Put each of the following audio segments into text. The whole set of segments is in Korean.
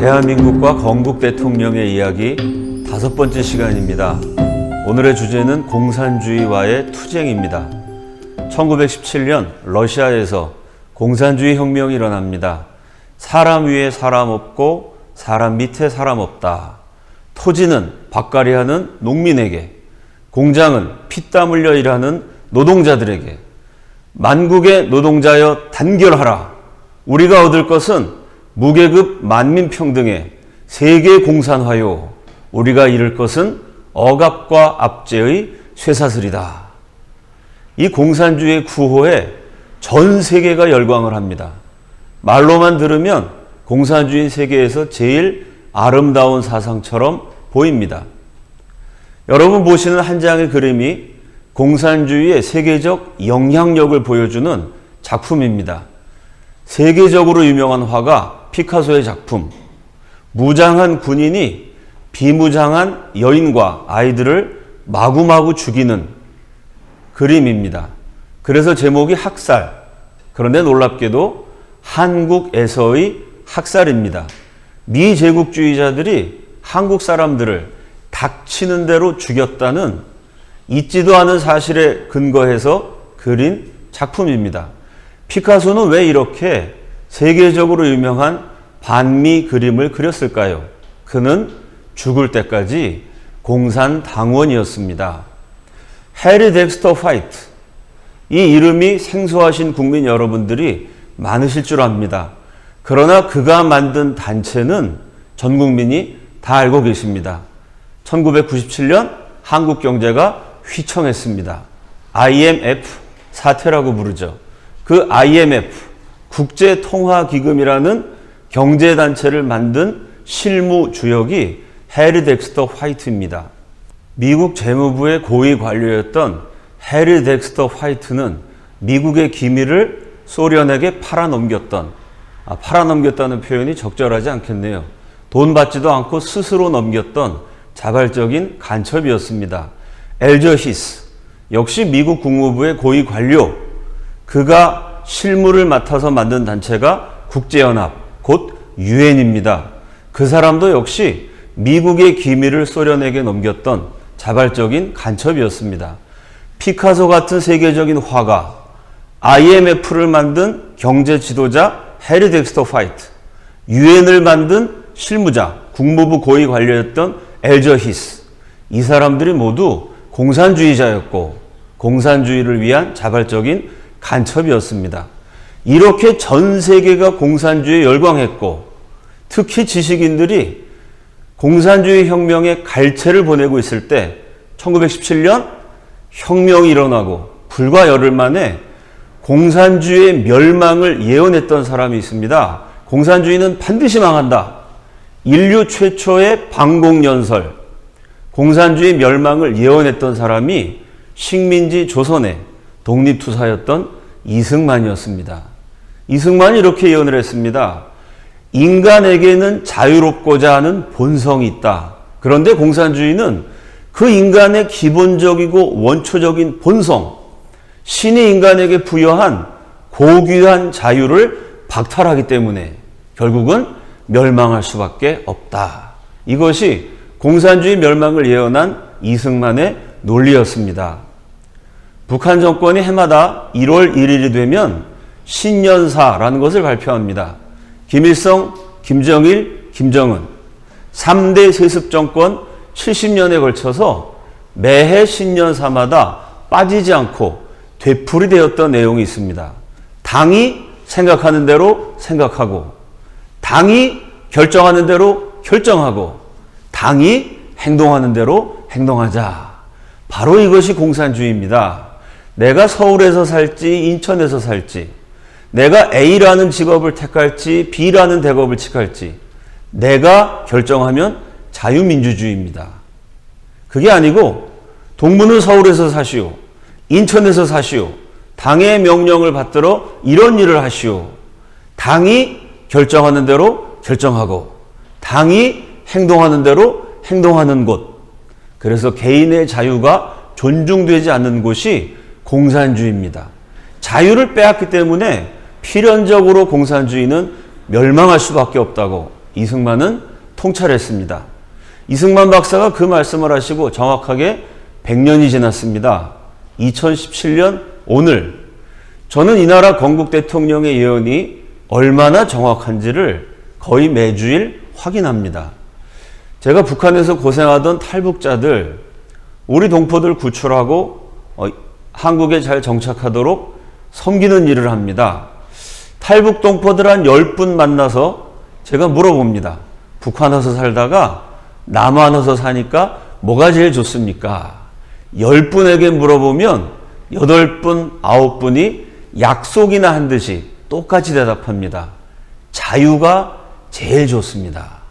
대한민국과 건국 대통령의 이야기 5번째 시간입니다. 오늘의 주제는 공산주의와의 투쟁입니다. 1917년 러시아에서 공산주의 혁명이 일어납니다. 사람 위에 사람 없고 사람 밑에 사람 없다. 토지는 밭갈이 하는 농민에게, 공장은 피땀 흘려 일하는 노동자들에게, 만국의 노동자여 단결하라. 우리가 얻을 것은 무계급 만민평등의 세계 공산화요. 우리가 잃을 것은 억압과 압제의 쇠사슬이다. 이 공산주의 구호에 전 세계가 열광을 합니다. 말로만 들으면 공산주의 세계에서 제일 아름다운 사상처럼 보입니다. 여러분 보시는 한 장의 그림이 공산주의의 세계적 영향력을 보여주는 작품입니다. 세계적으로 유명한 화가 피카소의 작품, 무장한 군인이 비무장한 여인과 아이들을 마구마구 죽이는 그림입니다. 그래서 제목이 학살, 그런데 놀랍게도 한국에서의 학살입니다. 미제국주의자들이 한국 사람들을 닥치는 대로 죽였다는 있지도 않은 사실에 근거해서 그린 작품입니다. 피카소는 왜 이렇게 세계적으로 유명한 반미 그림을 그렸을까요? 그는 죽을 때까지 공산당원이었습니다. 해리 덱스터 화이트, 이 이름이 생소하신 국민 여러분들이 많으실 줄 압니다. 그러나 그가 만든 단체는 전 국민이 다 알고 계십니다. 1997년 한국 경제가 휘청했습니다. IMF 사태라고 부르죠. 그 IMF, 국제통화기금이라는 경제단체를 만든 실무 주역이 해리 덱스터 화이트입니다. 미국 재무부의 고위 관료였던 해리 덱스터 화이트는 미국의 기밀을 소련에게 팔아넘겼다는 표현이 적절하지 않겠네요. 돈 받지도 않고 스스로 넘겼던 자발적인 간첩이었습니다. 엘저히스, 역시 미국 국무부의 고위 관료, 그가 실무를 맡아서 만든 단체가 국제연합, 곧 유엔입니다. 그 사람도 역시 미국의 기밀을 소련에게 넘겼던 자발적인 간첩이었습니다. 피카소 같은 세계적인 화가, IMF를 만든 경제 지도자 해리 덱스터 화이트, 유엔을 만든 실무자, 국무부 고위 관료였던 엘저히스, 이 사람들이 모두 공산주의자였고 공산주의를 위한 자발적인 간첩이었습니다. 이렇게 전 세계가 공산주의에 열광했고 특히 지식인들이 공산주의 혁명의 갈채를 보내고 있을 때 1917년 혁명이 일어나고 불과 열흘 만에 공산주의의 멸망을 예언했던 사람이 있습니다. 공산주의는 반드시 망한다. 인류 최초의 방공연설, 공산주의 멸망을 예언했던 사람이 식민지 조선의 독립투사였던 이승만이었습니다. 이승만이 이렇게 예언을 했습니다. 인간에게는 자유롭고자 하는 본성이 있다. 그런데 공산주의는 그 인간의 기본적이고 원초적인 본성, 신이 인간에게 부여한 고귀한 자유를 박탈하기 때문에 결국은 멸망할 수밖에 없다. 이것이 공산주의 멸망을 예언한 이승만의 논리였습니다. 북한 정권이 해마다 1월 1일이 되면 신년사라는 것을 발표합니다. 김일성, 김정일, 김정은 3대 세습 정권 70년에 걸쳐서 매해 신년사마다 빠지지 않고 되풀이되었던 내용이 있습니다. 당이 생각하는 대로 생각하고, 당이 결정하는 대로 결정하고, 당이 행동하는 대로 행동하자. 바로 이것이 공산주의입니다. 내가 서울에서 살지 인천에서 살지, 내가 A라는 직업을 택할지 B라는 대업을 택할지 내가 결정하면 자유민주주의입니다. 그게 아니고 동무는 서울에서 사시오, 인천에서 사시오, 당의 명령을 받들어 이런 일을 하시오. 당이 결정하는 대로 결정하고 당이 행동하는 대로 행동하는 곳. 그래서 개인의 자유가 존중되지 않는 곳이 공산주의입니다. 자유를 빼앗기 때문에 필연적으로 공산주의는 멸망할 수밖에 없다고 이승만은 통찰했습니다. 이승만 박사가 그 말씀을 하시고 정확하게 100년이 지났습니다. 2017년 오늘 저는 이 나라 건국 대통령의 예언이 얼마나 정확한지를 거의 매주일 확인합니다. 제가 북한에서 고생하던 탈북자들, 우리 동포들 구출하고 한국에 잘 정착하도록 섬기는 일을 합니다. 탈북 동포들 한 10분 만나서 제가 물어봅니다. 북한 와서 살다가 남한 와서 사니까 뭐가 제일 좋습니까? 10분에게 물어보면 8분, 9분이 약속이나 한 듯이 똑같이 대답합니다. 자유가 제일 좋습니다.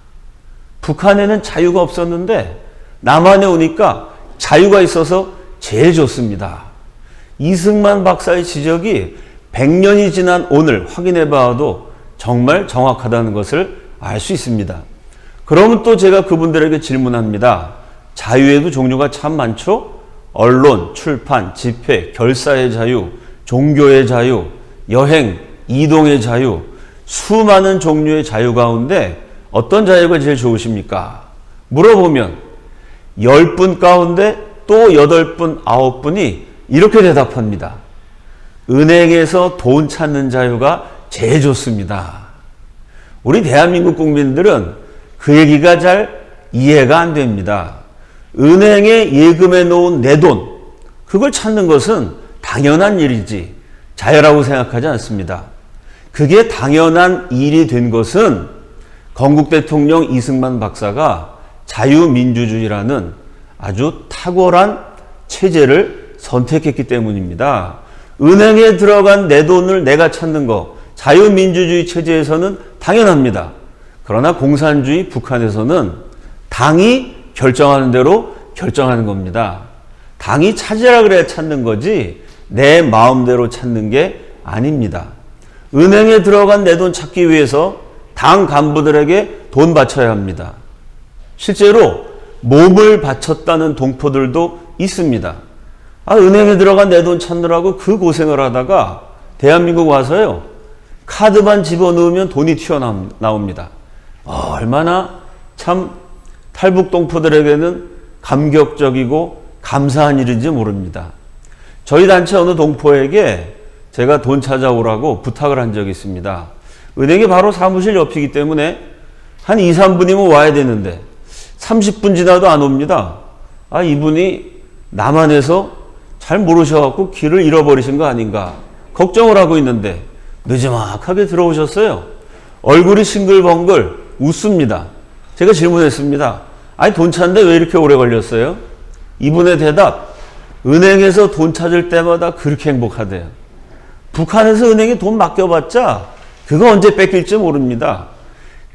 북한에는 자유가 없었는데 남한에 오니까 자유가 있어서 제일 좋습니다. 이승만 박사의 지적이 100년이 지난 오늘 확인해 봐도 정말 정확하다는 것을 알 수 있습니다. 그러면 또 제가 그분들에게 질문합니다. 자유에도 종류가 참 많죠? 언론, 출판, 집회, 결사의 자유, 종교의 자유, 여행, 이동의 자유, 수많은 종류의 자유 가운데 어떤 자유가 제일 좋으십니까? 물어보면 10분 가운데 또 8분, 9분이 이렇게 대답합니다. 은행에서 돈 찾는 자유가 제일 좋습니다. 우리 대한민국 국민들은 그 얘기가 잘 이해가 안 됩니다. 은행에 예금해 놓은 내 돈, 그걸 찾는 것은 당연한 일이지 자유라고 생각하지 않습니다. 그게 당연한 일이 된 것은 건국 대통령 이승만 박사가 자유민주주의라는 아주 탁월한 체제를 선택했기 때문입니다. 은행에 들어간 내 돈을 내가 찾는 거 자유민주주의 체제에서는 당연합니다. 그러나 공산주의 북한에서는 당이 결정하는 대로 결정하는 겁니다. 당이 찾으라 그래야 찾는 거지 내 마음대로 찾는 게 아닙니다. 은행에 들어간 내 돈 찾기 위해서 당 간부들에게 돈 바쳐야 합니다. 실제로 몸을 바쳤다는 동포들도 있습니다. 은행에 들어간 내 돈 찾느라고 그 고생을 하다가 대한민국 와서요, 카드만 집어넣으면 돈이 튀어나옵니다. 얼마나 참 탈북 동포들에게는 감격적이고 감사한 일인지 모릅니다. 저희 단체 어느 동포에게 제가 돈 찾아오라고 부탁을 한 적이 있습니다. 은행이 바로 사무실 옆이기 때문에 한 2, 3분이면 와야 되는데 30분 지나도 안 옵니다. 이분이 남한에서 잘 모르셔갖고 길을 잃어버리신 거 아닌가 걱정을 하고 있는데 늦지막하게 들어오셨어요. 얼굴이 싱글벙글 웃습니다. 제가 질문했습니다. 돈 찾는데 왜 이렇게 오래 걸렸어요? 이분의 대답, 은행에서 돈 찾을 때마다 그렇게 행복하대요. 북한에서 은행에 돈 맡겨봤자 그거 언제 뺏길지 모릅니다.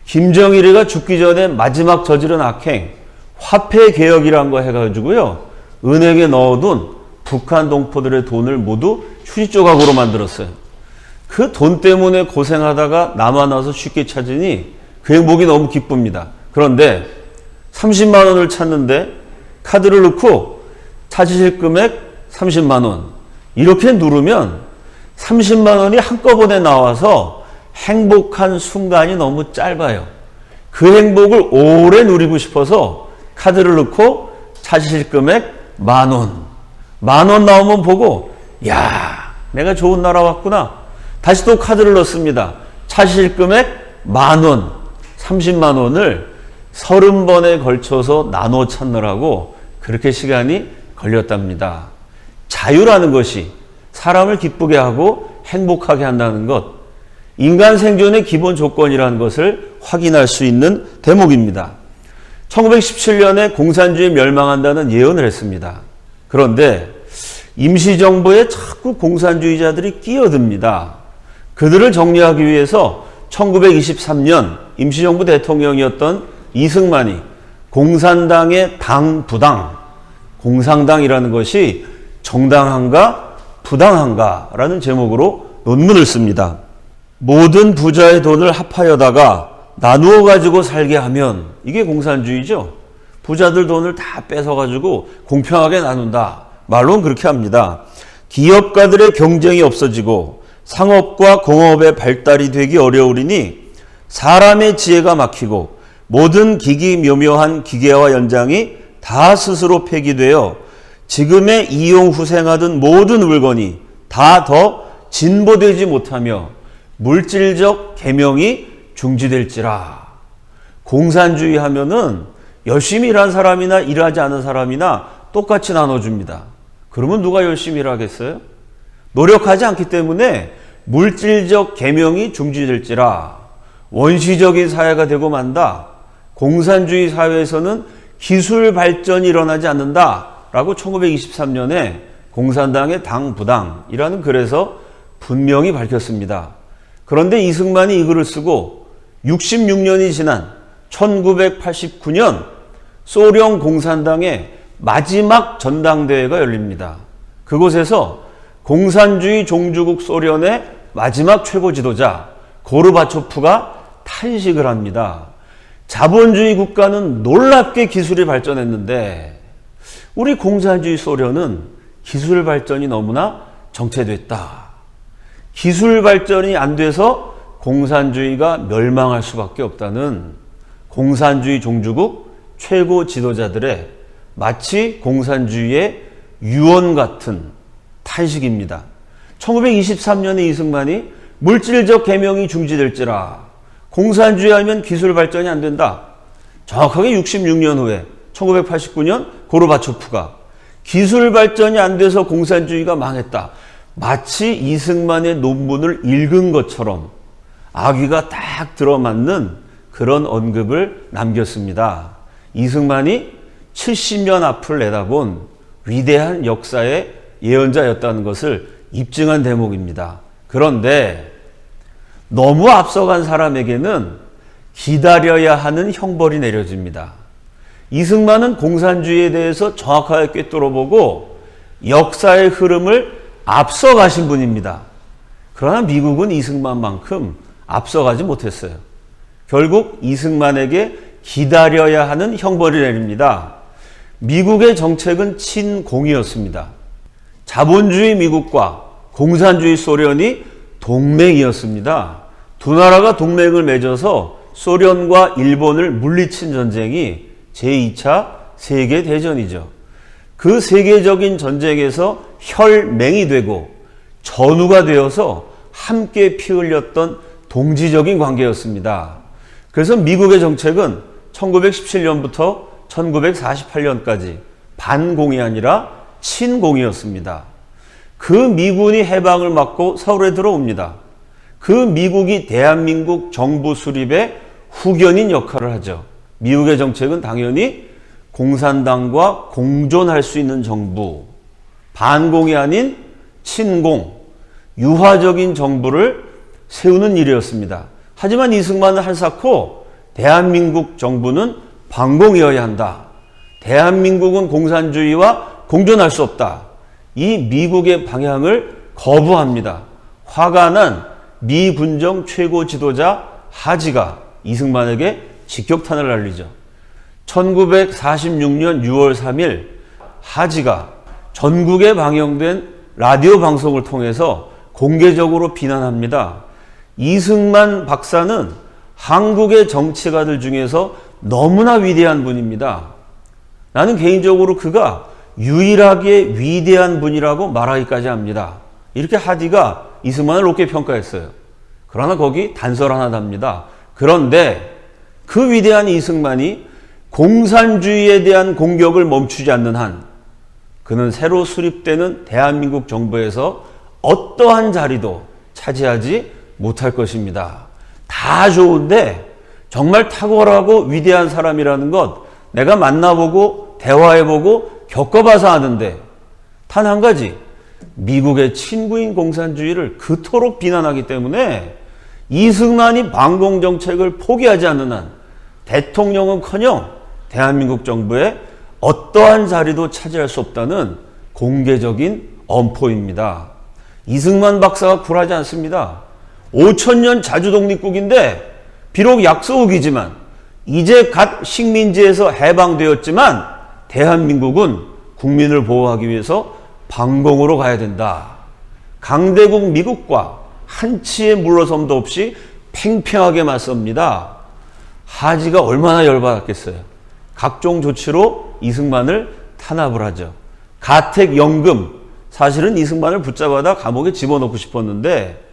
김정일이가 죽기 전에 마지막 저지른 악행, 화폐 개혁이란 거 해가지고요, 은행에 넣어둔 북한 동포들의 돈을 모두 휴지 조각으로 만들었어요. 그 돈 때문에 고생하다가 남한 와서 쉽게 찾으니 그 행복이 너무 기쁩니다. 그런데 30만 원을 찾는데 카드를 넣고 찾으실 금액 30만 원 이렇게 누르면 30만 원이 한꺼번에 나와서 행복한 순간이 너무 짧아요. 그 행복을 오래 누리고 싶어서 카드를 넣고 찾으실 금액 10,000원. 10,000원 나오면 보고 야, 내가 좋은 나라 왔구나. 다시 또 카드를 넣습니다. 찾으실 금액 10,000원. 30만 원을 30번에 걸쳐서 나눠 찾느라고 그렇게 시간이 걸렸답니다. 자유라는 것이 사람을 기쁘게 하고 행복하게 한다는 것, 인간 생존의 기본 조건이라는 것을 확인할 수 있는 대목입니다. 1917년에 공산주의 멸망한다는 예언을 했습니다. 그런데 임시정부에 자꾸 공산주의자들이 끼어듭니다. 그들을 정리하기 위해서 1923년 임시정부 대통령이었던 이승만이 공산당의 당부당, 공산당이라는 것이 정당한가 부당한가라는 제목으로 논문을 씁니다. 모든 부자의 돈을 합하여다가 나누어 가지고 살게 하면 이게 공산주의죠. 부자들 돈을 다 뺏어가지고 공평하게 나눈다. 말로는 그렇게 합니다. 기업가들의 경쟁이 없어지고 상업과 공업의 발달이 되기 어려우리니 사람의 지혜가 막히고 모든 기기묘묘한 기계와 연장이 다 스스로 폐기되어 지금의 이용 후생하던 모든 물건이 다 더 진보되지 못하며 물질적 계명이 중지될지라. 공산주의 하면은 열심히 일한 사람이나 일하지 않은 사람이나 똑같이 나눠줍니다. 그러면 누가 열심히 일하겠어요? 노력하지 않기 때문에 물질적 계명이 중지될지라. 원시적인 사회가 되고 만다. 공산주의 사회에서는 기술 발전이 일어나지 않는다라고 1923년에 공산당의 당부당이라는 글에서 분명히 밝혔습니다. 그런데 이승만이 이 글을 쓰고 66년이 지난 1989년 소련 공산당의 마지막 전당대회가 열립니다. 그곳에서 공산주의 종주국 소련의 마지막 최고 지도자 고르바초프가 탄식을 합니다. 자본주의 국가는 놀랍게 기술이 발전했는데 우리 공산주의 소련은 기술 발전이 너무나 정체됐다. 기술 발전이 안 돼서 공산주의가 멸망할 수밖에 없다는 공산주의 종주국 최고 지도자들의 마치 공산주의의 유언 같은 탄식입니다. 1923년에 이승만이 물질적 계명이 중지될지라. 공산주의 하면 기술 발전이 안 된다. 정확하게 66년 후에 1989년 고르바초프가 기술 발전이 안 돼서 공산주의가 망했다. 마치 이승만의 논문을 읽은 것처럼 아귀가 딱 들어맞는 그런 언급을 남겼습니다. 이승만이 70년 앞을 내다본 위대한 역사의 예언자였다는 것을 입증한 대목입니다. 그런데 너무 앞서간 사람에게는 기다려야 하는 형벌이 내려집니다. 이승만은 공산주의에 대해서 정확하게 꿰뚫어보고 역사의 흐름을 앞서가신 분입니다. 그러나 미국은 이승만만큼 앞서가지 못했어요. 결국 이승만에게 기다려야 하는 형벌이 내립니다. 미국의 정책은 친공이었습니다. 자본주의 미국과 공산주의 소련이 동맹이었습니다. 두 나라가 동맹을 맺어서 소련과 일본을 물리친 전쟁이 제2차 세계대전이죠. 그 세계적인 전쟁에서 혈맹이 되고 전우가 되어서 함께 피 흘렸던 동지적인 관계였습니다. 그래서 미국의 정책은 1917년부터 1948년까지 반공이 아니라 친공이었습니다. 그 미군이 해방을 막고 서울에 들어옵니다. 그 미국이 대한민국 정부 수립의 후견인 역할을 하죠. 미국의 정책은 당연히 공산당과 공존할 수 있는 정부, 반공이 아닌 친공, 유화적인 정부를 세우는 일이었습니다. 하지만 이승만은 한사코 대한민국 정부는 반공이어야 한다. 대한민국은 공산주의와 공존할 수 없다. 이 미국의 방향을 거부합니다. 화가 난 미군정 최고 지도자 하지가 이승만에게 직격탄을 날리죠. 1946년 6월 3일 하지가 전국에 방영된 라디오 방송을 통해서 공개적으로 비난합니다. 이승만 박사는 한국의 정치가들 중에서 너무나 위대한 분입니다. 나는 개인적으로 그가 유일하게 위대한 분이라고 말하기까지 합니다. 이렇게 하디가 이승만을 높게 평가했어요. 그러나 거기 단서 하나 답니다. 그런데 그 위대한 이승만이 공산주의에 대한 공격을 멈추지 않는 한 그는 새로 수립되는 대한민국 정부에서 어떠한 자리도 차지하지 못할 것입니다. 다 좋은데 정말 탁월하고 위대한 사람이라는 것 내가 만나보고 대화해보고 겪어봐서 아는데 단 한 가지 미국의 친구인 공산주의를 그토록 비난하기 때문에 이승만이 반공정책을 포기하지 않는 한 대통령은커녕 대한민국 정부에 어떠한 자리도 차지할 수 없다는 공개적인 엄포입니다. 이승만 박사가 굴하지 않습니다. 5천년 자주독립국인데 비록 약소국이지만 이제 갓 식민지에서 해방되었지만 대한민국은 국민을 보호하기 위해서 반공으로 가야 된다. 강대국 미국과 한치의 물러섬도 없이 팽팽하게 맞섭니다. 하지가 얼마나 열받았겠어요. 각종 조치로 이승만을 탄압을 하죠. 가택연금, 사실은 이승만을 붙잡아다 감옥에 집어넣고 싶었는데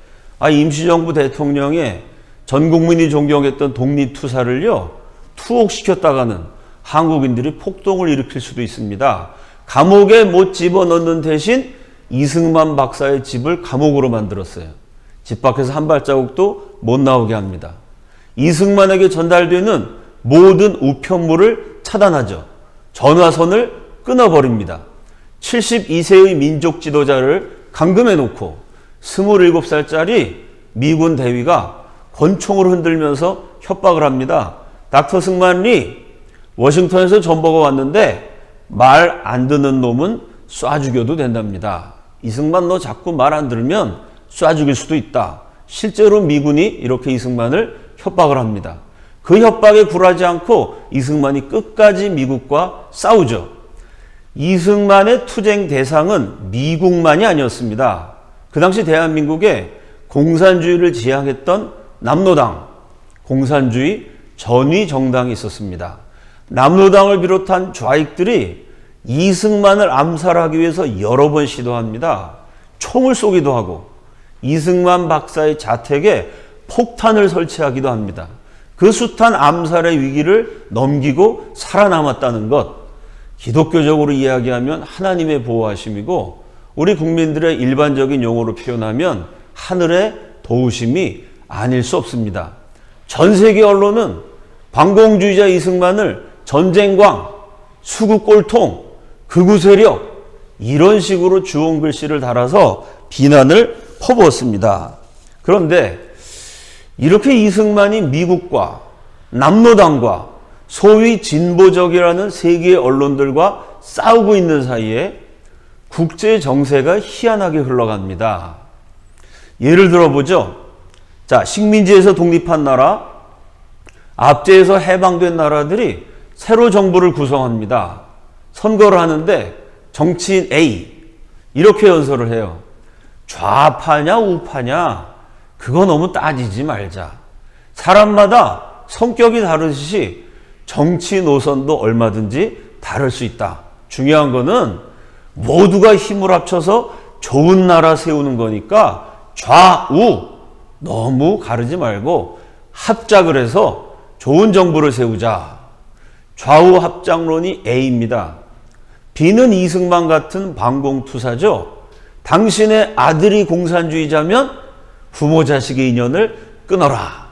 임시정부 대통령의 전 국민이 존경했던 독립투사를요 투옥시켰다가는 한국인들이 폭동을 일으킬 수도 있습니다. 감옥에 못 집어넣는 대신 이승만 박사의 집을 감옥으로 만들었어요. 집 밖에서 한 발자국도 못 나오게 합니다. 이승만에게 전달되는 모든 우편물을 차단하죠. 전화선을 끊어버립니다. 72세의 민족 지도자를 감금해 놓고 27살짜리 미군 대위가 권총을 흔들면서 협박을 합니다. 닥터 승만 리, 워싱턴에서 전보가 왔는데 말 안 듣는 놈은 쏴 죽여도 된답니다. 이승만 너 자꾸 말 안 들으면 쏴 죽일 수도 있다. 실제로 미군이 이렇게 이승만을 협박을 합니다. 그 협박에 굴하지 않고 이승만이 끝까지 미국과 싸우죠. 이승만의 투쟁 대상은 미국만이 아니었습니다. 그 당시 대한민국에 공산주의를 지향했던 남로당, 공산주의 전위 정당이 있었습니다. 남로당을 비롯한 좌익들이 이승만을 암살하기 위해서 여러 번 시도합니다. 총을 쏘기도 하고 이승만 박사의 자택에 폭탄을 설치하기도 합니다. 그 숱한 암살의 위기를 넘기고 살아남았다는 것, 기독교적으로 이야기하면 하나님의 보호하심이고 우리 국민들의 일반적인 용어로 표현하면 하늘의 도우심이 아닐 수 없습니다. 전 세계 언론은 반공주의자 이승만을 전쟁광, 수구꼴통, 극우세력 이런 식으로 주홍 글씨를 달아서 비난을 퍼부었습니다. 그런데 이렇게 이승만이 미국과 남로당과 소위 진보적이라는 세계의 언론들과 싸우고 있는 사이에 국제 정세가 희한하게 흘러갑니다. 예를 들어보죠. 자, 식민지에서 독립한 나라, 압제에서 해방된 나라들이 새로 정부를 구성합니다. 선거를 하는데 정치인 A 이렇게 연설을 해요. 좌파냐 우파냐 그거 너무 따지지 말자. 사람마다 성격이 다르듯이 정치 노선도 얼마든지 다를 수 있다. 중요한 거는 모두가 힘을 합쳐서 좋은 나라 세우는 거니까 좌우 너무 가르지 말고 합작을 해서 좋은 정부를 세우자. 좌우 합작론이 A입니다. B는 이승만 같은 반공투사죠. 당신의 아들이 공산주의자면 부모 자식의 인연을 끊어라.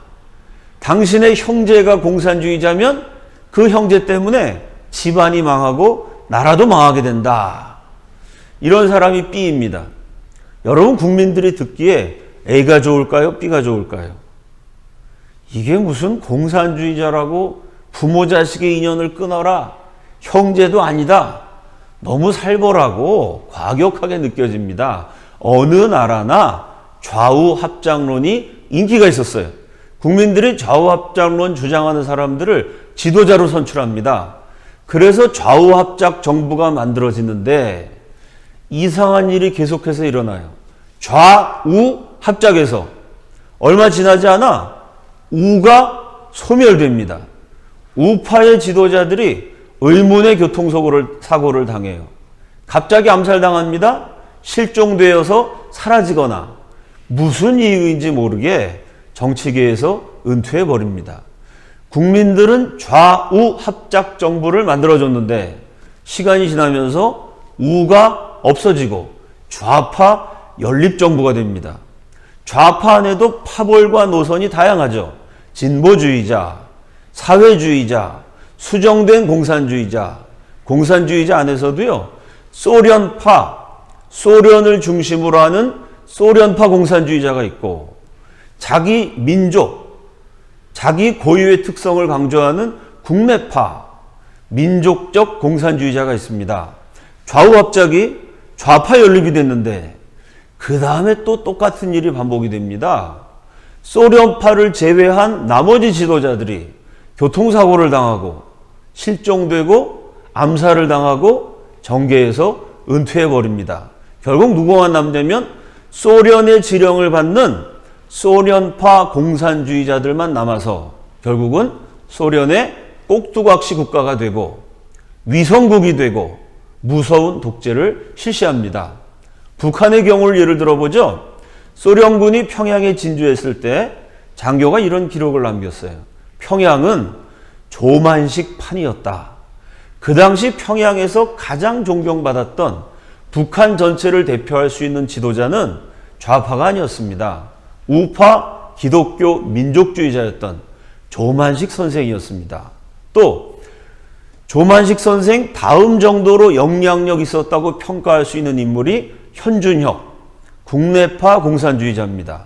당신의 형제가 공산주의자면 그 형제 때문에 집안이 망하고 나라도 망하게 된다. 이런 사람이 B입니다. 여러분 국민들이 듣기에 A가 좋을까요? B가 좋을까요? 이게 무슨 공산주의자라고 부모 자식의 인연을 끊어라. 형제도 아니다. 너무 살벌하고 과격하게 느껴집니다. 어느 나라나 좌우 합작론이 인기가 있었어요. 국민들이 좌우 합작론 주장하는 사람들을 지도자로 선출합니다. 그래서 좌우 합작 정부가 만들어지는데 이상한 일이 계속해서 일어나요. 좌우 합작에서 얼마 지나지 않아 우가 소멸됩니다. 우파의 지도자들이 의문의 교통사고를 당해요. 갑자기 암살당합니다. 실종되어서 사라지거나 무슨 이유인지 모르게 정치계에서 은퇴해버립니다. 국민들은 좌우 합작 정부를 만들어줬는데 시간이 지나면서 우가 없어지고 좌파 연립정부가 됩니다. 좌파 안에도 파벌과 노선이 다양하죠. 진보주의자, 사회주의자, 수정된 공산주의자, 공산주의자 안에서도요, 소련파, 소련을 중심으로 하는 소련파 공산주의자가 있고, 자기 민족, 자기 고유의 특성을 강조하는 국내파, 민족적 공산주의자가 있습니다. 좌우 합작이 좌파 연립이 됐는데, 그 다음에 또 똑같은 일이 반복이 됩니다. 소련파를 제외한 나머지 지도자들이 교통사고를 당하고 실종되고 암살을 당하고 정계에서 은퇴해버립니다. 결국 누구만 남냐면 소련의 지령을 받는 소련파 공산주의자들만 남아서 결국은 소련의 꼭두각시 국가가 되고 위성국이 되고 무서운 독재를 실시합니다. 북한의 경우를 예를 들어보죠. 소련군이 평양에 진주했을 때 장교가 이런 기록을 남겼어요. 평양은 조만식 판이었다. 그 당시 평양에서 가장 존경받았던 북한 전체를 대표할 수 있는 지도자는 좌파가 아니었습니다. 우파 기독교 민족주의자였던 조만식 선생이었습니다. 또 조만식 선생 다음 정도로 영향력 있었다고 평가할 수 있는 인물이 현준혁 국내파 공산주의자입니다.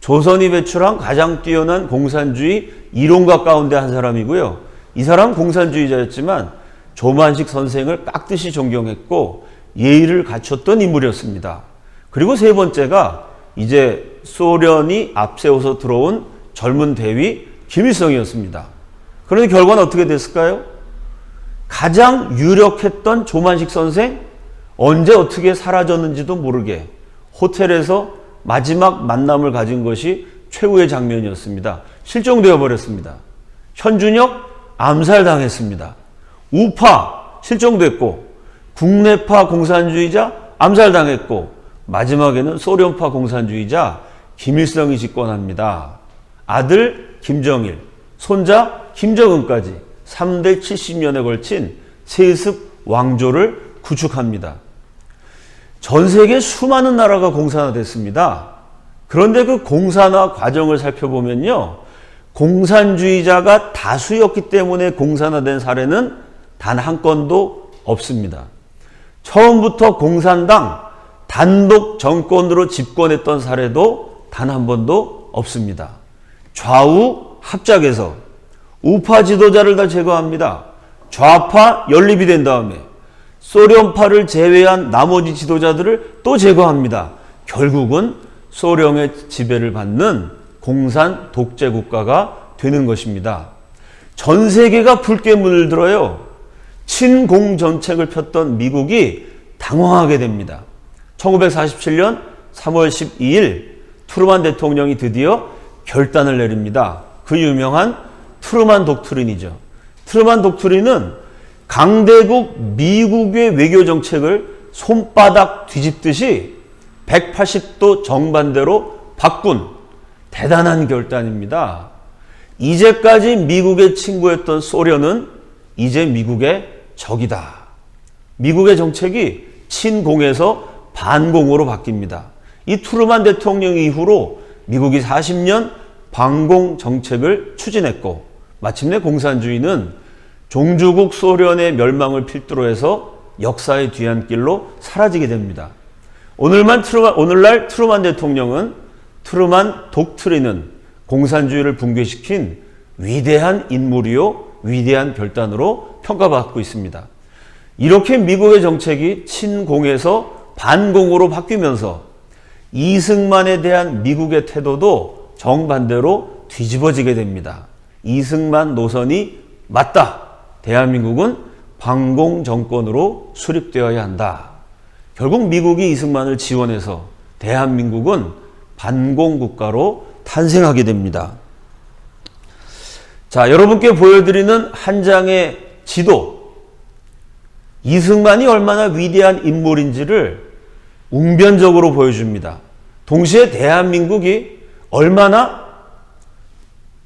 조선이 배출한 가장 뛰어난 공산주의 이론가 가운데 한 사람이고요. 이 사람 공산주의자였지만 조만식 선생을 깍듯이 존경했고 예의를 갖췄던 인물이었습니다. 그리고 세 번째가 이제 소련이 앞세워서 들어온 젊은 대위 김일성이었습니다. 그런데 결과는 어떻게 됐을까요? 가장 유력했던 조만식 선생 언제 어떻게 사라졌는지도 모르게 호텔에서 마지막 만남을 가진 것이 최후의 장면이었습니다. 실종되어 버렸습니다. 현준혁 암살당했습니다. 우파 실종됐고 국내파 공산주의자 암살당했고 마지막에는 소련파 공산주의자 김일성이 집권합니다. 아들 김정일, 손자 김정은까지 3대 70년에 걸친 세습 왕조를 구축합니다. 전 세계 수많은 나라가 공산화됐습니다. 그런데 그 공산화 과정을 살펴보면요. 공산주의자가 다수였기 때문에 공산화된 사례는 단 한 건도 없습니다. 처음부터 공산당 단독 정권으로 집권했던 사례도 단 한 번도 없습니다. 좌우 합작해서 우파 지도자를 다 제거합니다. 좌파 연립이 된 다음에 소련파를 제외한 나머지 지도자들을 또 제거합니다. 결국은 소련의 지배를 받는 공산 독재 국가가 되는 것입니다. 전 세계가 붉게 물들어요. 친공 정책을 폈던 미국이 당황하게 됩니다. 1947년 3월 12일 트루만 대통령이 드디어 결단을 내립니다. 그 유명한 트루만 독트린이죠. 트루만 독트린은 강대국 미국의 외교 정책을 손바닥 뒤집듯이 180도 정반대로 바꾼 대단한 결단입니다. 이제까지 미국의 친구였던 소련은 이제 미국의 적이다. 미국의 정책이 친공에서 반공으로 바뀝니다. 이 트루만 대통령 이후로 미국이 40년 반공 정책을 추진했고 마침내 공산주의는 종주국 소련의 멸망을 필두로 해서 역사의 뒤안길로 사라지게 됩니다. 오늘날 트루만 대통령은 트루만 독트린은 공산주의를 붕괴시킨 위대한 인물이요 위대한 결단으로 평가받고 있습니다. 이렇게 미국의 정책이 친공에서 반공으로 바뀌면서 이승만에 대한 미국의 태도도 정반대로 뒤집어지게 됩니다. 이승만 노선이 맞다. 대한민국은 반공 정권으로 수립되어야 한다. 결국 미국이 이승만을 지원해서 대한민국은 반공 국가로 탄생하게 됩니다. 자, 여러분께 보여드리는 한 장의 지도. 이승만이 얼마나 위대한 인물인지를 웅변적으로 보여줍니다. 동시에 대한민국이 얼마나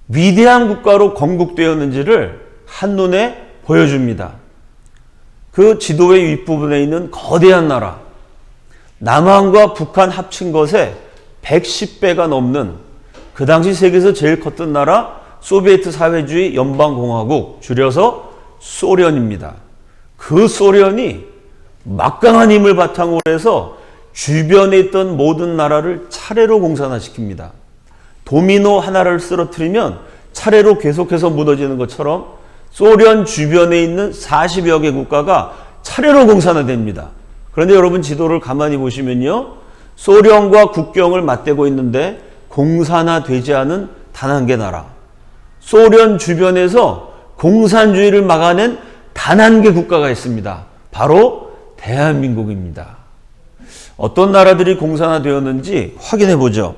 위대한 국가로 건국되었는지를 한눈에 보여줍니다. 그 지도의 윗부분에 있는 거대한 나라, 남한과 북한 합친 것에 110배가 넘는 그 당시 세계에서 제일 컸던 나라 소비에트 사회주의 연방공화국, 줄여서 소련입니다. 그 소련이 막강한 힘을 바탕으로 해서 주변에 있던 모든 나라를 차례로 공산화시킵니다. 도미노 하나를 쓰러뜨리면 차례로 계속해서 무너지는 것처럼 소련 주변에 있는 40여 개 국가가 차례로 공산화됩니다. 그런데 여러분 지도를 가만히 보시면요. 소련과 국경을 맞대고 있는데 공산화되지 않은 단 한 개 나라. 소련 주변에서 공산주의를 막아낸 단 한 개 국가가 있습니다. 바로 대한민국입니다. 어떤 나라들이 공산화되었는지 확인해 보죠.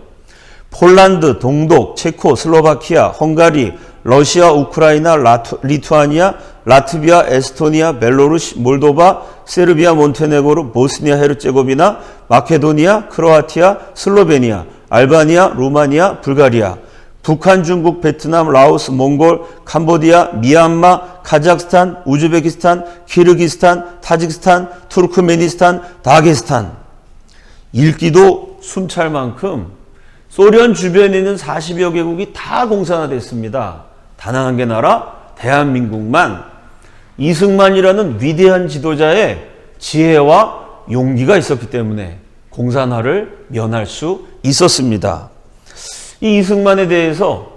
폴란드, 동독, 체코, 슬로바키아, 헝가리, 러시아, 우크라이나, 리투아니아, 라트비아, 에스토니아, 벨로루시, 몰도바, 세르비아, 몬테네그로, 보스니아, 헤르체고비나, 마케도니아, 크로아티아, 슬로베니아, 알바니아, 루마니아, 불가리아, 북한, 중국, 베트남, 라오스, 몽골, 캄보디아, 미얀마, 카자흐스탄, 우즈베키스탄, 키르기스탄, 타지키스탄, 투르크메니스탄, 다게스탄. 읽기도 숨찰 만큼 소련 주변에 있는 40여 개국이 다 공산화됐습니다. 단 한 개 나라 대한민국만 이승만이라는 위대한 지도자의 지혜와 용기가 있었기 때문에 공산화를 면할 수 있었습니다. 이 이승만에 대해서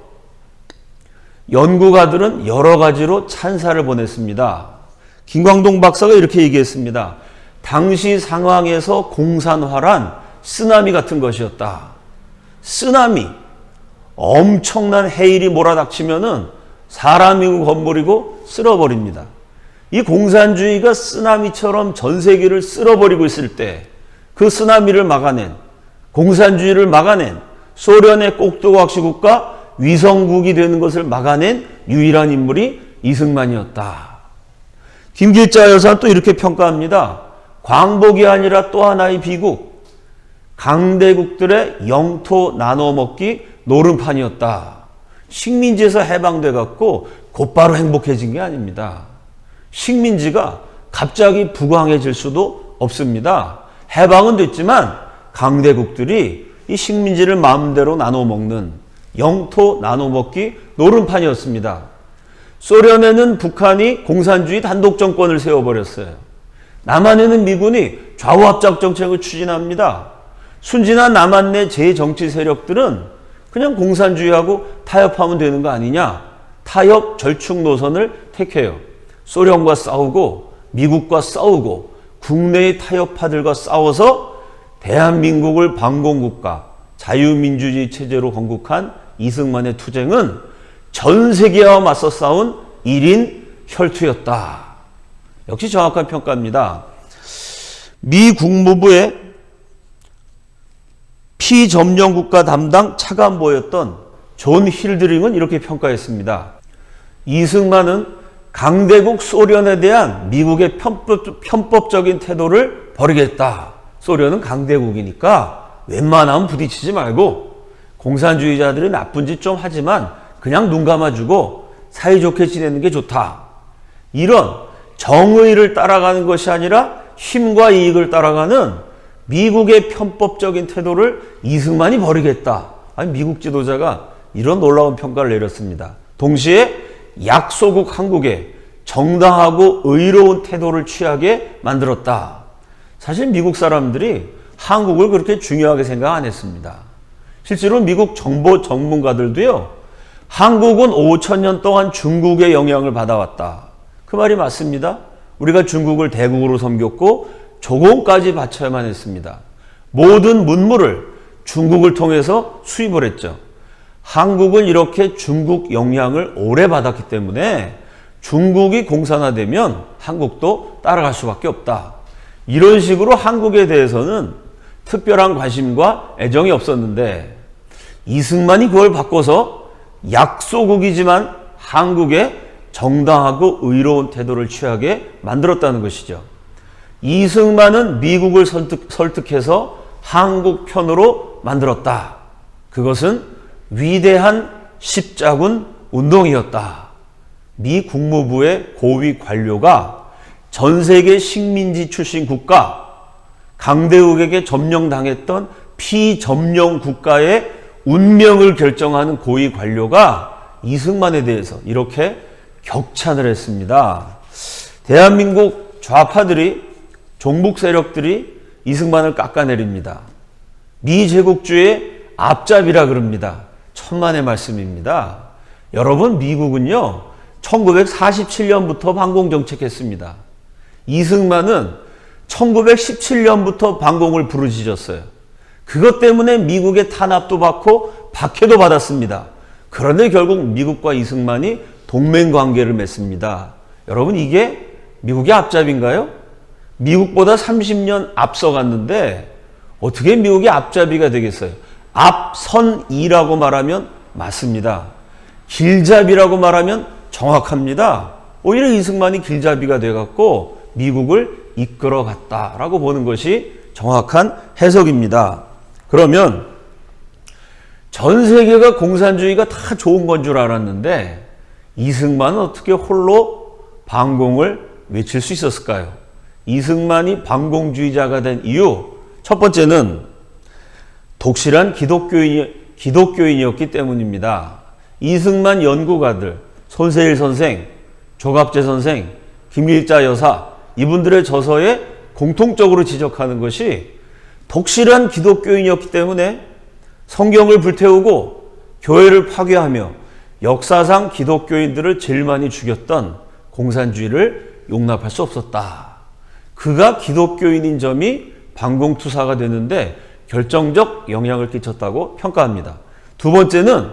연구가들은 여러 가지로 찬사를 보냈습니다. 김광동 박사가 이렇게 얘기했습니다. 당시 상황에서 공산화란 쓰나미 같은 것이었다. 쓰나미, 엄청난 해일이 몰아닥치면은 사람이고 건물이고 쓸어버립니다. 이 공산주의가 쓰나미처럼 전 세계를 쓸어버리고 있을 때 그 쓰나미를 막아낸, 공산주의를 막아낸 소련의 꼭두각시 국가 위성국이 되는 것을 막아낸 유일한 인물이 이승만이었다. 김길자 여사는 또 이렇게 평가합니다. 광복이 아니라 또 하나의 비국, 강대국들의 영토 나눠먹기 노름판이었다. 식민지에서 해방돼 갖고 곧바로 행복해진 게 아닙니다. 식민지가 갑자기 부강해질 수도 없습니다. 해방은 됐지만 강대국들이 이 식민지를 마음대로 나눠먹는 영토 나눠먹기 노름판이었습니다. 소련에는 북한이 공산주의 단독 정권을 세워버렸어요. 남한에는 미군이 좌우합작 정책을 추진합니다. 순진한 남한 내 제정치 세력들은 그냥 공산주의하고 타협하면 되는 거 아니냐? 타협 절충 노선을 택해요. 소련과 싸우고 미국과 싸우고 국내의 타협파들과 싸워서 대한민국을 반공국가 자유민주주의 체제로 건국한 이승만의 투쟁은 전 세계와 맞서 싸운 1인 혈투였다. 역시 정확한 평가입니다. 미 국무부의 피점령국가 담당 차관보였던 존 힐드링은 이렇게 평가했습니다. 이승만은 강대국 소련에 대한 미국의 편법적인 태도를 버리겠다. 소련은 강대국이니까 웬만하면 부딪히지 말고 공산주의자들이 나쁜 짓 좀 하지만 그냥 눈 감아주고 사이좋게 지내는 게 좋다. 이런 정의를 따라가는 것이 아니라 힘과 이익을 따라가는 미국의 편법적인 태도를 이승만이 버리겠다. 아니, 미국 지도자가 이런 놀라운 평가를 내렸습니다. 동시에 약소국 한국에 정당하고 의로운 태도를 취하게 만들었다. 사실 미국 사람들이 한국을 그렇게 중요하게 생각 안 했습니다. 실제로 미국 정보 전문가들도요, 한국은 5,000년 동안 중국의 영향을 받아왔다. 그 말이 맞습니다. 우리가 중국을 대국으로 섬겼고 조공까지 바쳐야만 했습니다. 모든 문물을 중국을 통해서 수입을 했죠. 한국은 이렇게 중국 영향을 오래 받았기 때문에 중국이 공산화되면 한국도 따라갈 수밖에 없다. 이런 식으로 한국에 대해서는 특별한 관심과 애정이 없었는데 이승만이 그걸 바꿔서 약소국이지만 한국에 정당하고 의로운 태도를 취하게 만들었다는 것이죠. 이승만은 미국을 설득해서 한국 편으로 만들었다. 그것은 위대한 십자군 운동이었다. 미 국무부의 고위 관료가 전 세계 식민지 출신 국가, 강대국에게 점령당했던 피점령 국가의 운명을 결정하는 고위 관료가 이승만에 대해서 이렇게 격찬을 했습니다. 대한민국 좌파들이, 종북 세력들이 이승만을 깎아내립니다. 미제국주의 앞잡이라 그럽니다. 천만의 말씀입니다. 여러분, 미국은요 1947년부터 반공정책했습니다. 이승만은 1917년부터 반공을 부르짖었어요. 그것 때문에 미국의 탄압도 받고 박해도 받았습니다. 그런데 결국 미국과 이승만이 동맹관계를 맺습니다. 여러분, 이게 미국의 앞잡이인가요? 미국보다 30년 앞서갔는데 어떻게 미국의 앞잡이가 되겠어요? 앞선이라고 말하면 맞습니다. 길잡이라고 말하면 정확합니다. 오히려 이승만이 길잡이가 돼갖고 미국을 이끌어갔다라고 보는 것이 정확한 해석입니다. 그러면 전 세계가 공산주의가 다 좋은 건 줄 알았는데 이승만은 어떻게 홀로 반공을 외칠 수 있었을까요? 이승만이 반공주의자가 된 이유, 첫 번째는 독실한 기독교인이었기 때문입니다. 이승만 연구가들, 손세일 선생, 조갑재 선생, 김일자 여사, 이분들의 저서에 공통적으로 지적하는 것이 독실한 기독교인이었기 때문에 성경을 불태우고 교회를 파괴하며 역사상 기독교인들을 제일 많이 죽였던 공산주의를 용납할 수 없었다. 그가 기독교인인 점이 반공투사가 되는데 결정적 영향을 끼쳤다고 평가합니다. 두 번째는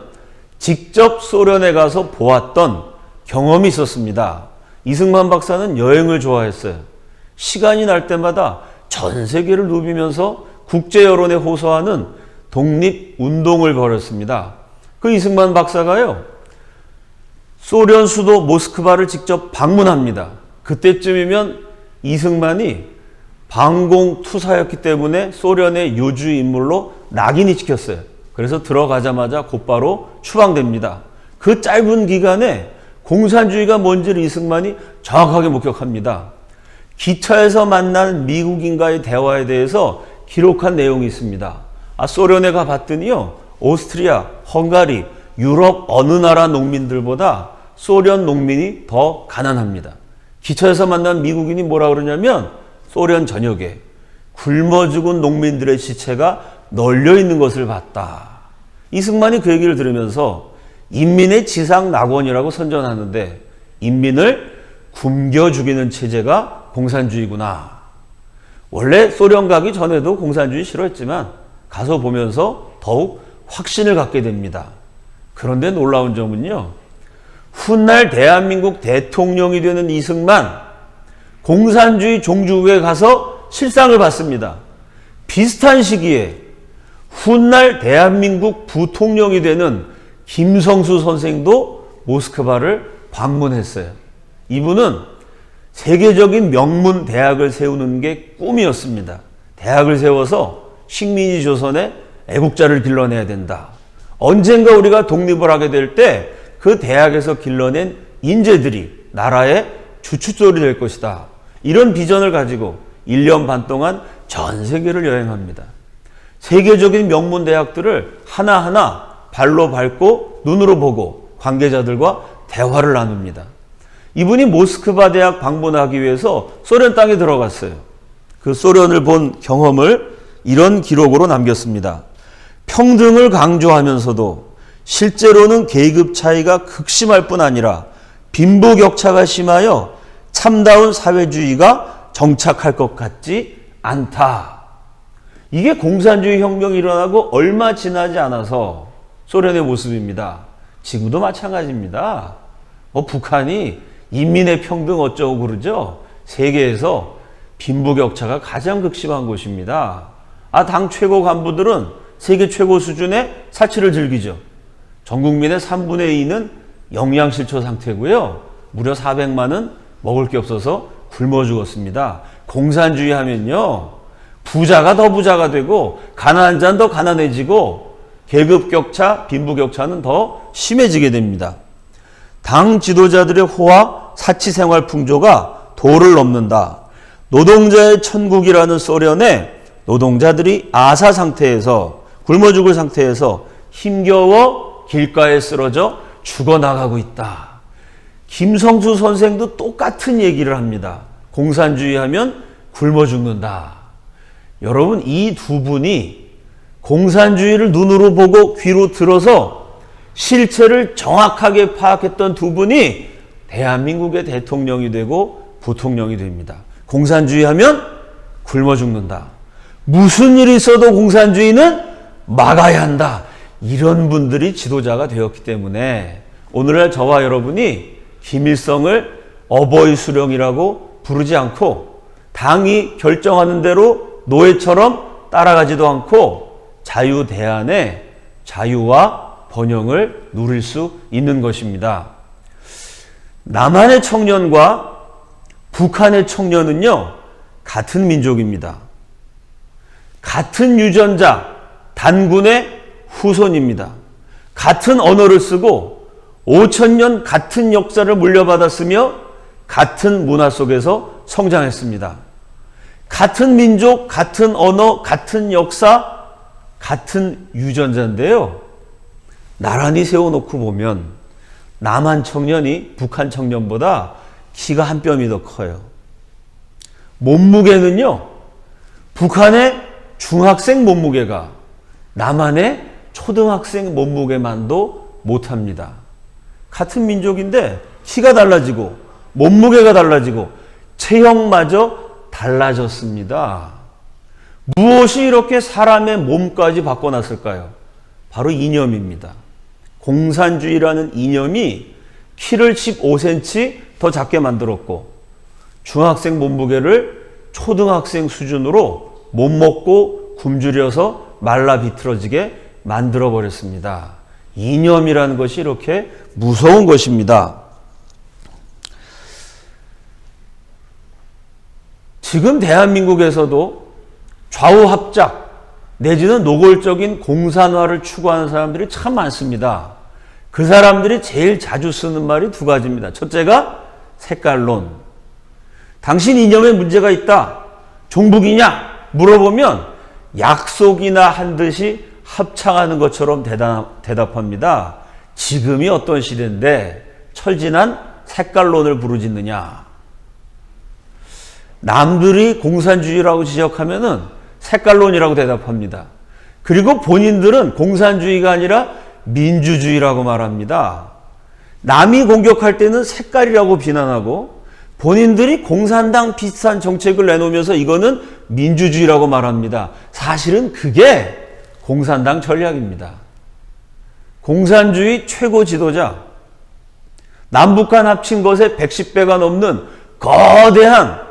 직접 소련에 가서 보았던 경험이 있었습니다. 이승만 박사는 여행을 좋아했어요. 시간이 날 때마다 전 세계를 누비면서 국제 여론에 호소하는 독립운동을 벌였습니다. 그 이승만 박사가요, 소련 수도 모스크바를 직접 방문합니다. 그때쯤이면 이승만이 반공투사였기 때문에 소련의 요주 인물로 낙인이 찍혔어요. 그래서 들어가자마자 곧바로 추방됩니다. 그 짧은 기간에 공산주의가 뭔지를 이승만이 정확하게 목격합니다. 기차에서 만난 미국인과의 대화에 대해서 기록한 내용이 있습니다. 소련에 가봤더니요, 오스트리아, 헝가리, 유럽 어느 나라 농민들보다 소련 농민이 더 가난합니다. 기차에서 만난 미국인이 뭐라 그러냐면 소련 전역에 굶어 죽은 농민들의 시체가 널려 있는 것을 봤다. 이승만이 그 얘기를 들으면서 인민의 지상 낙원이라고 선전하는데 인민을 굶겨 죽이는 체제가 공산주의구나. 원래 소련 가기 전에도 공산주의 싫어했지만 가서 보면서 더욱 확신을 갖게 됩니다. 그런데 놀라운 점은요, 훗날 대한민국 대통령이 되는 이승만, 공산주의 종주국에 가서 실상을 봤습니다. 비슷한 시기에 훗날 대한민국 부통령이 되는 김성수 선생도 모스크바를 방문했어요. 이분은 세계적인 명문 대학을 세우는 게 꿈이었습니다. 대학을 세워서 식민지 조선에 애국자를 길러내야 된다. 언젠가 우리가 독립을 하게 될 때 그 대학에서 길러낸 인재들이 나라의 주춧돌이 될 것이다. 이런 비전을 가지고 1년 반 동안 전 세계를 여행합니다. 세계적인 명문 대학들을 하나하나 발로 밟고 눈으로 보고 관계자들과 대화를 나눕니다. 이분이 모스크바 대학 방문하기 위해서 소련 땅에 들어갔어요. 그 소련을 본 경험을 이런 기록으로 남겼습니다. 평등을 강조하면서도 실제로는 계급 차이가 극심할 뿐 아니라 빈부격차가 심하여 참다운 사회주의가 정착할 것 같지 않다. 이게 공산주의 혁명이 일어나고 얼마 지나지 않아서 소련의 모습입니다. 지금도 마찬가지입니다. 북한이 인민의 평등 어쩌고 그러죠. 세계에서 빈부격차가 가장 극심한 곳입니다. 당 최고 간부들은 세계 최고 수준의 사치를 즐기죠. 전 국민의 3분의 2는 영양실조 상태고요. 무려 400만은 먹을 게 없어서 굶어 죽었습니다. 공산주의 하면요, 부자가 더 부자가 되고 가난한 자는 더 가난해지고 계급격차, 빈부격차는 더 심해지게 됩니다. 당 지도자들의 호화, 사치생활 풍조가 도를 넘는다. 노동자의 천국이라는 소련에 노동자들이 아사 상태에서, 굶어 죽을 상태에서 힘겨워 길가에 쓰러져 죽어나가고 있다. 김성수 선생도 똑같은 얘기를 합니다. 공산주의 하면 굶어 죽는다. 여러분, 이 두 분이 공산주의를 눈으로 보고 귀로 들어서 실체를 정확하게 파악했던 두 분이 대한민국의 대통령이 되고 부통령이 됩니다. 공산주의 하면 굶어 죽는다. 무슨 일이 있어도 공산주의는 막아야 한다. 이런 분들이 지도자가 되었기 때문에 오늘날 저와 여러분이 김일성을 어버이 수령이라고 부르지 않고 당이 결정하는 대로 노예처럼 따라가지도 않고 자유 대안의 자유와 번영을 누릴 수 있는 것입니다. 남한의 청년과 북한의 청년은요, 같은 민족입니다. 같은 유전자, 단군의 후손입니다. 같은 언어를 쓰고 5,000년 같은 역사를 물려받았으며 같은 문화 속에서 성장했습니다. 같은 민족, 같은 언어, 같은 역사, 같은 유전자인데요. 나란히 세워놓고 보면 남한 청년이 북한 청년보다 키가 한 뼘이 더 커요. 몸무게는요, 북한의 중학생 몸무게가 남한의 초등학생 몸무게만도 못합니다. 같은 민족인데 키가 달라지고 몸무게가 달라지고 체형마저 달라졌습니다. 무엇이 이렇게 사람의 몸까지 바꿔놨을까요? 바로 이념입니다. 공산주의라는 이념이 키를 15cm 더 작게 만들었고 중학생 몸무게를 초등학생 수준으로 못 먹고 굶주려서 말라 비틀어지게 만들어버렸습니다. 이념이라는 것이 이렇게 무서운 것입니다. 지금 대한민국에서도 좌우합작 내지는 노골적인 공산화를 추구하는 사람들이 참 많습니다. 그 사람들이 제일 자주 쓰는 말이 두 가지입니다. 첫째가 색깔론. 당신 이념에 문제가 있다. 종북이냐? 물어보면 약속이나 한 듯이 합창하는 것처럼 대답합니다. 지금이 어떤 시대인데 철진한 색깔론을 부르짖느냐. 남들이 공산주의라고 지적하면은 색깔론이라고 대답합니다. 그리고 본인들은 공산주의가 아니라 민주주의라고 말합니다. 남이 공격할 때는 색깔이라고 비난하고 본인들이 공산당 비슷한 정책을 내놓으면서 이거는 민주주의라고 말합니다. 사실은 그게 공산당 전략입니다. 공산주의 최고 지도자, 남북한 합친 것의 110배가 넘는 거대한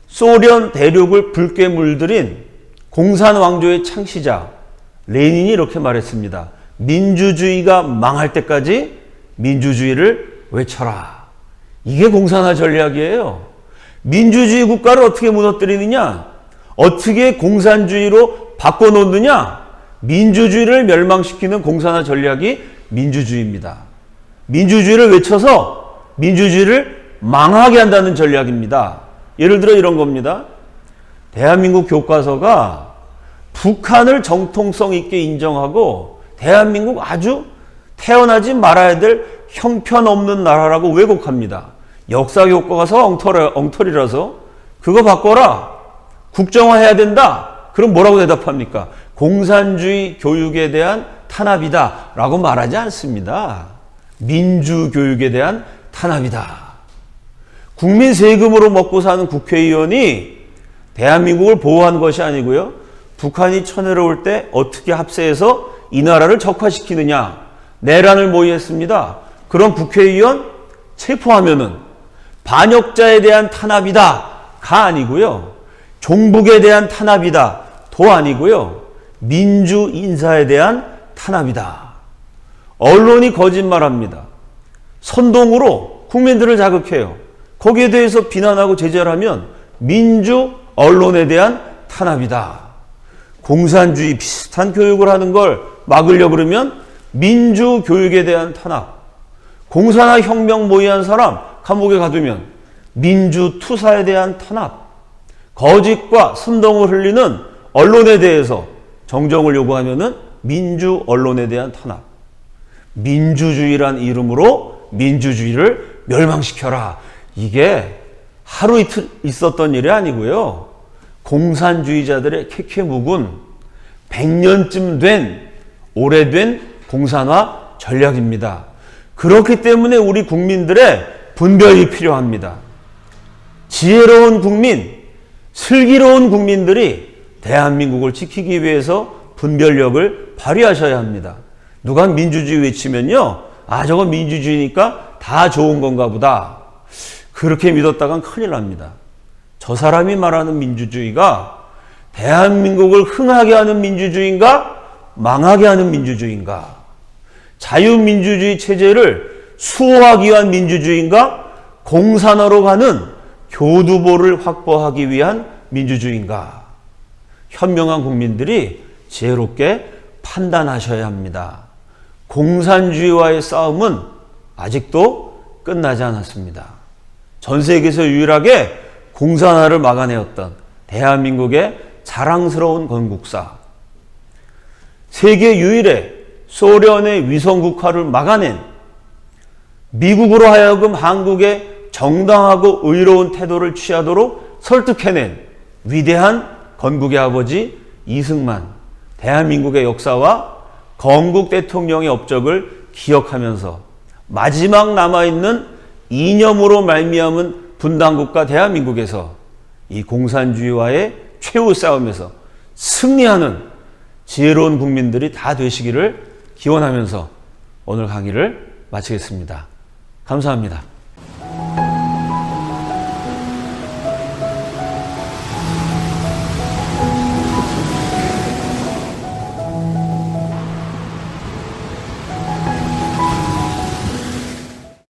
소련 대륙을 붉게 물들인 공산왕조의 창시자 레닌이 이렇게 말했습니다. 민주주의가 망할 때까지 민주주의를 외쳐라. 이게 공산화 전략이에요. 민주주의 국가를 어떻게 무너뜨리느냐? 어떻게 공산주의로 바꿔놓느냐? 민주주의를 멸망시키는 공산화 전략이 민주주의입니다. 민주주의를 외쳐서 민주주의를 망하게 한다는 전략입니다. 예를 들어 이런 겁니다. 대한민국 교과서가 북한을 정통성 있게 인정하고 대한민국 아주 태어나지 말아야 될 형편없는 나라라고 왜곡합니다. 역사 교과서 엉터리라서 그거 바꿔라. 국정화해야 된다. 그럼 뭐라고 대답합니까? 공산주의 교육에 대한 탄압이다 라고 말하지 않습니다. 민주교육에 대한 탄압이다. 국민 세금으로 먹고 사는 국회의원이 대한민국을 보호하는 것이 아니고요. 북한이 쳐내려올 때 어떻게 합세해서 이 나라를 적화시키느냐. 내란을 모의했습니다. 그럼 국회의원 체포하면은 반역자에 대한 탄압이다가 아니고요. 종북에 대한 탄압이다 도 아니고요. 민주 인사에 대한 탄압이다. 언론이 거짓말합니다. 선동으로 국민들을 자극해요. 거기에 대해서 비난하고 제재를 하면 민주 언론에 대한 탄압이다. 공산주의 비슷한 교육을 하는 걸 막으려고 그러면 민주 교육에 대한 탄압. 공산화 혁명 모의한 사람 감옥에 가두면 민주 투사에 대한 탄압. 거짓과 선동을 흘리는 언론에 대해서 정정을 요구하면은 민주 언론에 대한 탄압. 민주주의란 이름으로 민주주의를 멸망시켜라. 이게 하루 이틀 있었던 일이 아니고요. 공산주의자들의 캐캐묵은 100년쯤 된 오래된 공산화 전략입니다. 그렇기 때문에 우리 국민들의 분별이 필요합니다. 지혜로운 국민, 슬기로운 국민들이 대한민국을 지키기 위해서 분별력을 발휘하셔야 합니다. 누가 민주주의 외치면요. 아, 저건 민주주의니까 다 좋은 건가 보다. 그렇게 믿었다간 큰일 납니다. 저 사람이 말하는 민주주의가 대한민국을 흥하게 하는 민주주의인가? 망하게 하는 민주주의인가? 자유민주주의 체제를 수호하기 위한 민주주의인가? 공산화로 가는 교두보를 확보하기 위한 민주주의인가? 현명한 국민들이 지혜롭게 판단하셔야 합니다. 공산주의와의 싸움은 아직도 끝나지 않았습니다. 전 세계에서 유일하게 공산화를 막아내었던 대한민국의 자랑스러운 건국사, 세계 유일의 소련의 위성국화를 막아낸, 미국으로 하여금 한국의 정당하고 의로운 태도를 취하도록 설득해낸 위대한 건국의 아버지 이승만, 대한민국의 역사와 건국 대통령의 업적을 기억하면서 마지막 남아있는 이념으로 말미암은 분단국가 대한민국에서 이 공산주의와의 최후 싸움에서 승리하는 지혜로운 국민들이 다 되시기를 기원하면서 오늘 강의를 마치겠습니다. 감사합니다.